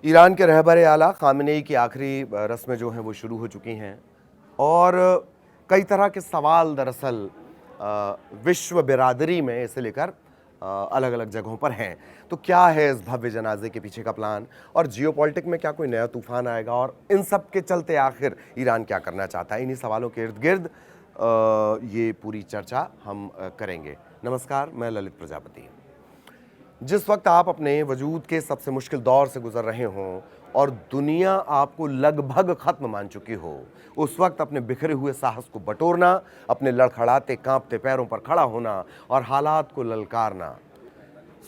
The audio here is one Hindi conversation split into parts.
ईरान के रहबर आला खामेनेई की आखिरी रस्में जो हैं वो शुरू हो चुकी हैं और कई तरह के सवाल दरअसल विश्व बिरादरी में इसे लेकर अलग अलग जगहों पर हैं। तो क्या है इस भव्य जनाजे के पीछे का प्लान और जियोपॉलिटिक में क्या कोई नया तूफान आएगा और इन सब के चलते आखिर ईरान क्या करना चाहता है, इन्हीं सवालों के इर्द गिर्द ये पूरी चर्चा हम करेंगे। नमस्कार, मैं ललित प्रजापति। जिस वक्त आप अपने वजूद के सबसे मुश्किल दौर से गुजर रहे हों और दुनिया आपको लगभग खत्म मान चुकी हो, उस वक्त अपने बिखरे हुए साहस को बटोरना, अपने लड़खड़ाते कांपते पैरों पर खड़ा होना और हालात को ललकारना,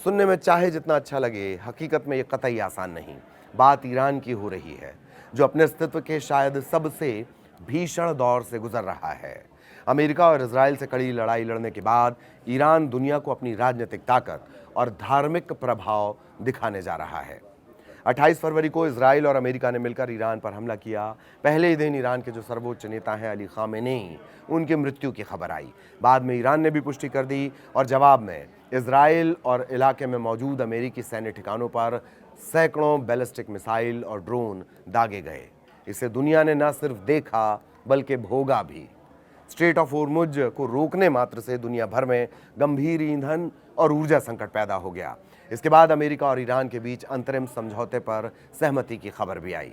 सुनने में चाहे जितना अच्छा लगे, हकीकत में ये कतई आसान नहीं। बात ईरान की हो रही है, जो अपने अस्तित्व के शायद सबसे भीषण दौर से गुजर रहा है। अमेरिका और इजराइल से कड़ी लड़ाई लड़ने के बाद ईरान दुनिया को अपनी राजनीतिक ताकत और धार्मिक प्रभाव दिखाने जा रहा है। 28 फरवरी को इजराइल और अमेरिका ने मिलकर ईरान पर हमला किया। पहले ही दिन ईरान के जो सर्वोच्च नेता हैं अली खामेनेई, उनकी मृत्यु की खबर आई। बाद में ईरान ने भी पुष्टि कर दी और जवाब में इजराइल और इलाके में मौजूद अमेरिकी सैन्य ठिकानों पर सैकड़ों बैलिस्टिक मिसाइल और ड्रोन दागे गए। इसे दुनिया ने न सिर्फ देखा बल्कि भोगा भी। स्ट्रेट ऑफ होर्मुज को रोकने मात्र से दुनिया भर में गंभीर ईंधन और ऊर्जा संकट पैदा हो गया। इसके बाद अमेरिका और ईरान के बीच अंतरिम समझौते पर सहमति की खबर भी आई।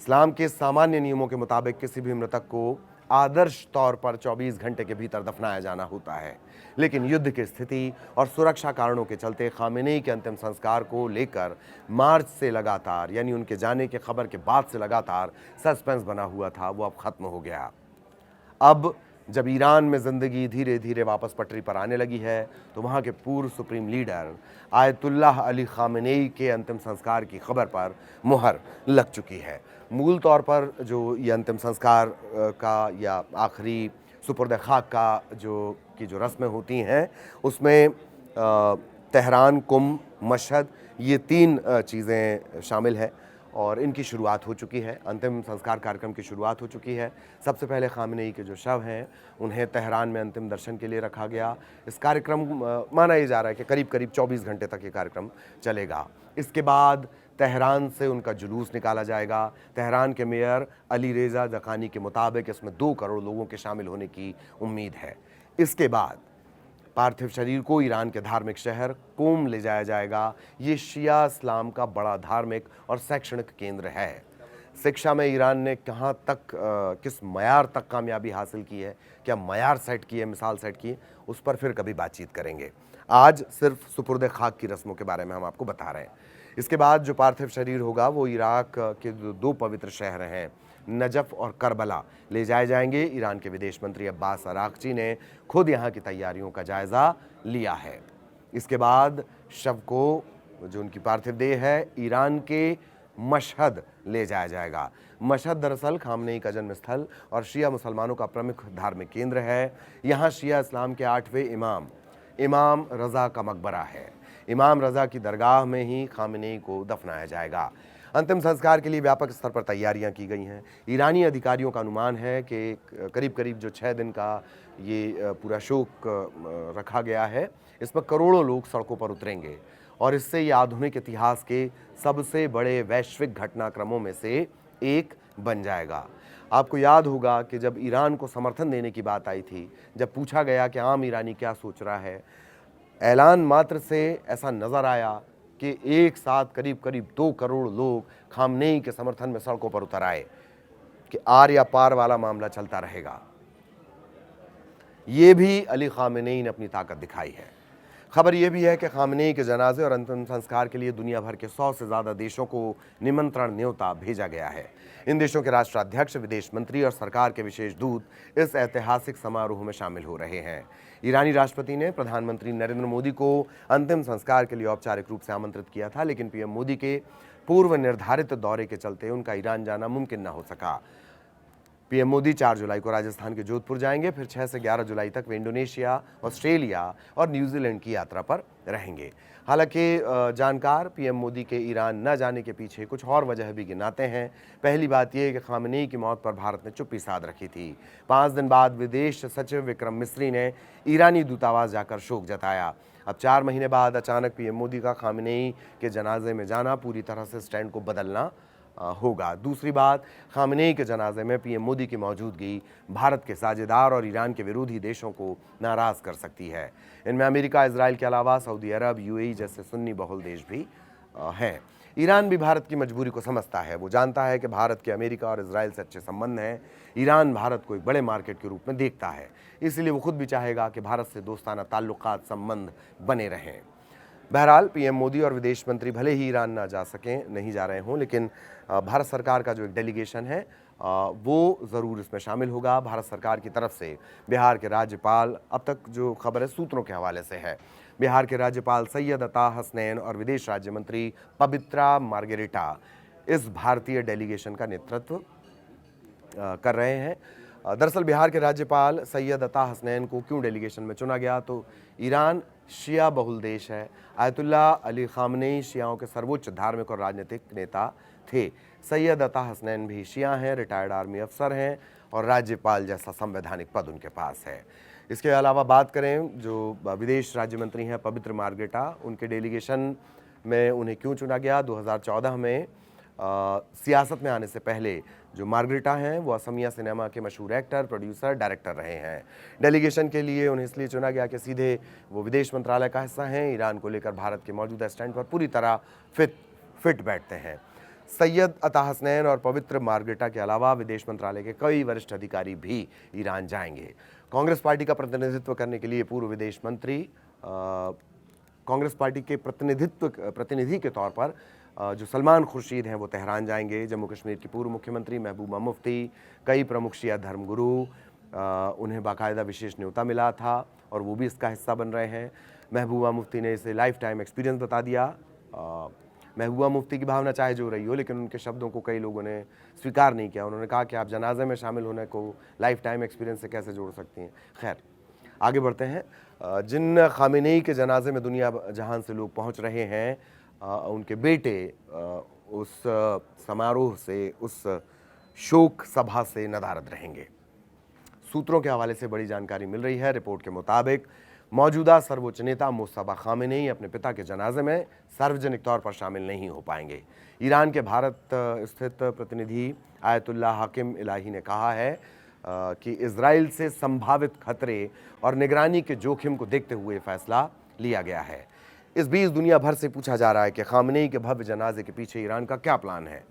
इस्लाम के सामान्य नियमों के मुताबिक किसी भी मृतक को आदर्श तौर पर 24 घंटे के भीतर दफनाया जाना होता है, लेकिन युद्ध की स्थिति और सुरक्षा कारणों के चलते खामेनेई के अंतिम संस्कार को लेकर मार्च से लगातार, यानी उनके जाने की खबर के बाद से लगातार सस्पेंस बना हुआ था, वो अब खत्म हो गया। अब जब ईरान में ज़िंदगी धीरे धीरे वापस पटरी पर आने लगी है, तो वहाँ के पूर्व supreme leader Ayatollah Ali Khamenei के अंतिम संस्कार की खबर पर मुहर लग चुकी है। मूल तौर पर जो ये अंतिम संस्कार का या आखिरी सुपुर्द खाक का जो रस्में होती हैं, उसमें तेहरान, कुम, मशहद, ये 3 चीज़ें शामिल हैं और इनकी शुरुआत हो चुकी है। अंतिम संस्कार कार्यक्रम की शुरुआत हो चुकी है। सबसे पहले खामेनेई के जो शव हैं उन्हें तेहरान में अंतिम दर्शन के लिए रखा गया। इस कार्यक्रम माना ये जा रहा है कि करीब करीब 24 घंटे तक ये कार्यक्रम चलेगा। इसके बाद तेहरान से उनका जुलूस निकाला जाएगा। तेहरान के मेयर अली रेज़ा ज़कानी के मुताबिक इसमें 2 करोड़ लोगों के शामिल होने की उम्मीद है। इसके बाद पार्थिव शरीर को ईरान के धार्मिक शहर कोम ले जाया जाएगा। ये शिया इस्लाम का बड़ा धार्मिक और शैक्षणिक केंद्र है। शिक्षा में ईरान ने कहाँ तक किस मयार तक कामयाबी हासिल की है, क्या मयार सेट की है, मिसाल सेट की है, उस पर फिर कभी बातचीत करेंगे। आज सिर्फ सुपुर्द खाक की रस्मों के बारे में हम आपको बता रहे हैं। इसके बाद जो पार्थिव शरीर होगा वो इराक के 2 पवित्र शहर हैं नजफ और करबला ले जाए जाएंगे। ईरान के विदेश मंत्री अब्बास अरागची ने खुद यहाँ की तैयारियों का जायजा लिया है। इसके बाद शव को, जो उनकी पार्थिव देह है, ईरान के मशहद ले जाया जाएगा। मशहद दरअसल खामेनेई का जन्म स्थल और शिया मुसलमानों का प्रमुख धार्मिक केंद्र है। यहाँ शिया इस्लाम के 8वें इमाम रज़ा का मकबरा है। इमाम रज़ा की दरगाह में ही खामेनेई को दफनाया जाएगा। अंतिम संस्कार के लिए व्यापक स्तर पर तैयारियां की गई हैं। ईरानी अधिकारियों का अनुमान है कि करीब करीब जो 6 दिन का ये पूरा शोक रखा गया है, इसमें करोड़ों लोग सड़कों पर उतरेंगे और इससे ये आधुनिक इतिहास के सबसे बड़े वैश्विक घटनाक्रमों में से एक बन जाएगा। आपको याद होगा कि जब ईरान को समर्थन देने की बात आई थी, जब पूछा गया कि आम ईरानी क्या सोच रहा है, ऐलान मात्र से ऐसा नज़र आया कि एक साथ करीब करीब 2 करोड़ लोग खामेनेई के समर्थन में सड़कों पर उतर आए कि आर या पार वाला मामला चलता रहेगा। ये भी अली खामेनेई ने अपनी ताकत दिखाई है। खबर यह भी है कि खामेनेई के जनाजे और अंतिम संस्कार के लिए दुनिया भर के 100 से ज़्यादा देशों को निमंत्रण न्योता भेजा गया है। इन देशों के राष्ट्राध्यक्ष, विदेश मंत्री और सरकार के विशेष दूत इस ऐतिहासिक समारोह में शामिल हो रहे हैं। ईरानी राष्ट्रपति ने प्रधानमंत्री नरेंद्र मोदी को अंतिम संस्कार के लिए औपचारिक रूप से आमंत्रित किया था, लेकिन पीएम मोदी के पूर्व निर्धारित दौरे के चलते उनका ईरान जाना मुमकिन न हो सका। पीएम मोदी 4 जुलाई को राजस्थान के जोधपुर जाएंगे। फिर 6 से 11 जुलाई तक वे इंडोनेशिया, ऑस्ट्रेलिया और न्यूजीलैंड की यात्रा पर रहेंगे। हालांकि जानकार पीएम मोदी के ईरान न जाने के पीछे कुछ और वजह भी गिनाते हैं। पहली बात यह कि खामेनेई की मौत पर भारत ने चुप्पी साध रखी थी। 5 दिन बाद विदेश सचिव विक्रम मिस्री ने ईरानी दूतावास जाकर शोक जताया। अब 4 महीने बाद अचानक पीएम मोदी का खामेनेई के जनाजे में जाना पूरी तरह से स्टैंड को बदलना होगा। दूसरी बात, खामेनेई के जनाजे में पीएम मोदी की मौजूदगी भारत के साझेदार और ईरान के विरोधी देशों को नाराज कर सकती है। इनमें अमेरिका, इजराइल के अलावा सऊदी अरब, यूएई जैसे सुन्नी बहुल देश भी हैं। ईरान भी भारत की मजबूरी को समझता है। वो जानता है कि भारत के अमेरिका और इजराइल से अच्छे संबंध हैं। ईरान भारत को एक बड़े मार्केट के रूप में देखता है, इसलिए वो खुद भी चाहेगा कि भारत से दोस्ताना ताल्लुकात, संबंध बने रहें। बहरहाल पीएम मोदी और विदेश मंत्री भले ही ईरान ना जा सकें, नहीं जा रहे हों, लेकिन भारत सरकार का जो एक डेलीगेशन है वो ज़रूर इसमें शामिल होगा। भारत सरकार की तरफ से बिहार के राज्यपाल, अब तक जो खबर है सूत्रों के हवाले से है, बिहार के राज्यपाल सैयद अता हसनैन और विदेश राज्य मंत्री पवित्रा मार्गेरिटा इस भारतीय डेलीगेशन का नेतृत्व कर रहे हैं। दरअसल बिहार के राज्यपाल सैयद अता हसनैन को क्यों डेलीगेशन में चुना गया, तो ईरान शिया बहुल देश है। आयतुल्ला अली खामनेई शियाओं के सर्वोच्च धार्मिक और राजनीतिक नेता थे। सैयद अता हसनैन भी शिया हैं, रिटायर्ड आर्मी अफसर हैं और राज्यपाल जैसा संवैधानिक पद उनके पास है। इसके अलावा बात करें जो विदेश राज्य मंत्री हैं पवित्र मार्गेरिटा, उनके डेलीगेशन में उन्हें क्यों चुना गया। 2014 में सियासत में आने से पहले जो मार्गेरिटा हैं वो असमिया सिनेमा के मशहूर एक्टर, प्रोड्यूसर, डायरेक्टर रहे हैं। डेलीगेशन के लिए उन्हें इसलिए चुना गया कि सीधे वो विदेश मंत्रालय का हिस्सा हैं, ईरान को लेकर भारत के मौजूदा स्टैंड पर पूरी तरह फिट बैठते हैं। सैयद अता हसनैन और पवित्र मार्गेरिटा के अलावा विदेश मंत्रालय के कई वरिष्ठ अधिकारी भी ईरान जाएंगे। कांग्रेस पार्टी का प्रतिनिधित्व करने के लिए पूर्व विदेश मंत्री कांग्रेस पार्टी के प्रतिनिधि के तौर पर जो सलमान खुर्शीद हैं वो तेहरान जाएंगे। जम्मू कश्मीर की पूर्व मुख्यमंत्री महबूबा मुफ्ती, कई प्रमुख शिया धर्मगुरु, उन्हें बाकायदा विशेष न्योता मिला था और वो भी इसका हिस्सा बन रहे हैं। महबूबा मुफ्ती ने इसे लाइफ टाइम एक्सपीरियंस बता दिया। महबूबा मुफ्ती की भावना चाहे जो रही हो, लेकिन उनके शब्दों को कई लोगों ने स्वीकार नहीं किया। उन्होंने कहा कि आप जनाजे में शामिल होने को लाइफ टाइम एक्सपीरियंस से कैसे जोड़ सकती हैं। खैर, आगे बढ़ते हैं। जिन खामेनेई के जनाजे में दुनिया जहान से लोग पहुंच रहे हैं, उनके बेटे उस समारोह से, उस शोक सभा से नदारद रहेंगे। सूत्रों के हवाले से बड़ी जानकारी मिल रही है। रिपोर्ट के मुताबिक मौजूदा सर्वोच्च नेता मुस्तफा खामेनेई अपने पिता के जनाजे में सार्वजनिक तौर पर शामिल नहीं हो पाएंगे। ईरान के भारत स्थित प्रतिनिधि आयतुल्ला हाकिम इलाही ने कहा है कि इजराइल से संभावित खतरे और निगरानी के जोखिम को देखते हुए फैसला लिया गया है। इस बीच दुनिया भर से पूछा जा रहा है कि खामेनेई के भव्य जनाजे के पीछे ईरान का क्या प्लान है।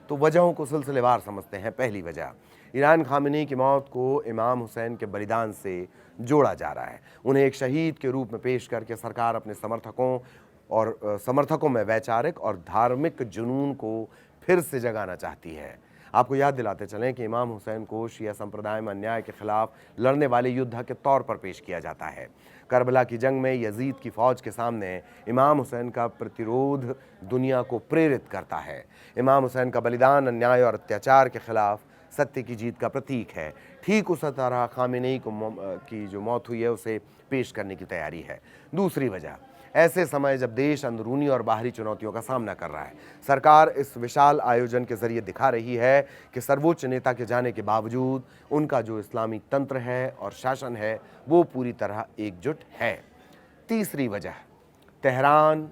तो वजहों को सिलसिलेवार समझते हैं। पहली वजह, ईरान खामेनेई की मौत को इमाम हुसैन के बलिदान से जोड़ा जा रहा है। उन्हें एक शहीद के रूप में पेश करके सरकार अपने समर्थकों में वैचारिक और धार्मिक जुनून को फिर से जगाना चाहती है। आपको याद दिलाते चलें कि इमाम हुसैन को शिया संप्रदाय में अन्याय के खिलाफ लड़ने वाले योद्धा के तौर पर पेश किया जाता है। करबला की जंग में यजीद की फौज के सामने इमाम हुसैन का प्रतिरोध दुनिया को प्रेरित करता है। इमाम हुसैन का बलिदान अन्याय और अत्याचार के खिलाफ सत्य की जीत का प्रतीक है। ठीक उस तरह खामेनेई की जो मौत हुई है उसे पेश करने की तैयारी है। दूसरी वजह, ऐसे समय जब देश अंदरूनी और बाहरी चुनौतियों का सामना कर रहा है, सरकार इस विशाल आयोजन के जरिए दिखा रही है कि सर्वोच्च नेता के जाने के बावजूद उनका जो इस्लामी तंत्र है और शासन है वो पूरी तरह एकजुट है। तीसरी वजह, तेहरान,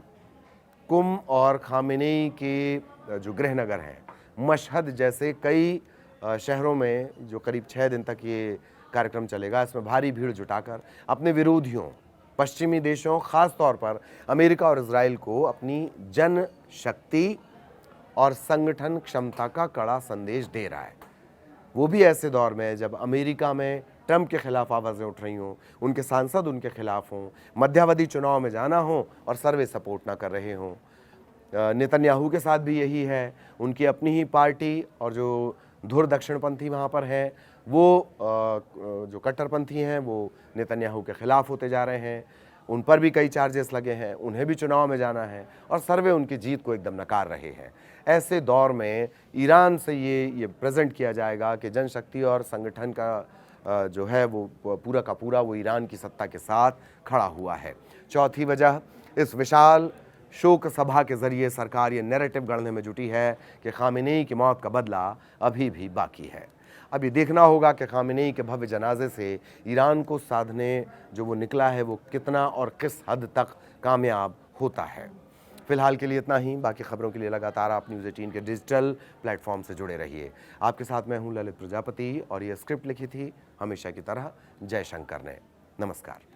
कुम और खामेनेई के जो गृहनगर हैं, मशहद जैसे कई शहरों में जो करीब 6 दिन तक ये कार्यक्रम चलेगा, इसमें भारी भीड़ जुटाकर अपने विरोधियों, पश्चिमी देशों, खास तौर पर अमेरिका और इजराइल को अपनी जनशक्ति और संगठन क्षमता का कड़ा संदेश दे रहा है। वो भी ऐसे दौर में जब अमेरिका में ट्रंप के खिलाफ आवाज़ें उठ रही हों, उनके सांसद उनके खिलाफ हों, मध्यावधि चुनाव में जाना हो और सर्वे सपोर्ट ना कर रहे हों। नेतन्याहू के साथ भी यही है। उनकी अपनी ही पार्टी और जो धुर दक्षिणपंथी वहाँ पर हैं, वो जो कट्टरपंथी हैं वो नेतन्याहू के खिलाफ होते जा रहे हैं। उन पर भी कई चार्जेस लगे हैं, उन्हें भी चुनाव में जाना है और सर्वे उनकी जीत को एकदम नकार रहे हैं। ऐसे दौर में ईरान से ये प्रेजेंट किया जाएगा कि जनशक्ति और संगठन का जो है वो पूरा का पूरा वो ईरान की सत्ता के साथ खड़ा हुआ है। चौथी वजह, इस विशाल शोक सभा के जरिए सरकार ये नैरेटिव गढ़ने में जुटी है कि खामेनेई की मौत का बदला अभी भी बाकी है। अब ये देखना होगा कि खामेनेई के भव्य जनाजे से ईरान को साधने जो वो निकला है वो कितना और किस हद तक कामयाब होता है। फिलहाल के लिए इतना ही। बाकी खबरों के लिए लगातार आप न्यूज़ 18 के डिजिटल प्लेटफॉर्म से जुड़े रहिए। आपके साथ मैं हूं ललित प्रजापति और ये स्क्रिप्ट लिखी थी हमेशा की तरह जयशंकर ने। नमस्कार।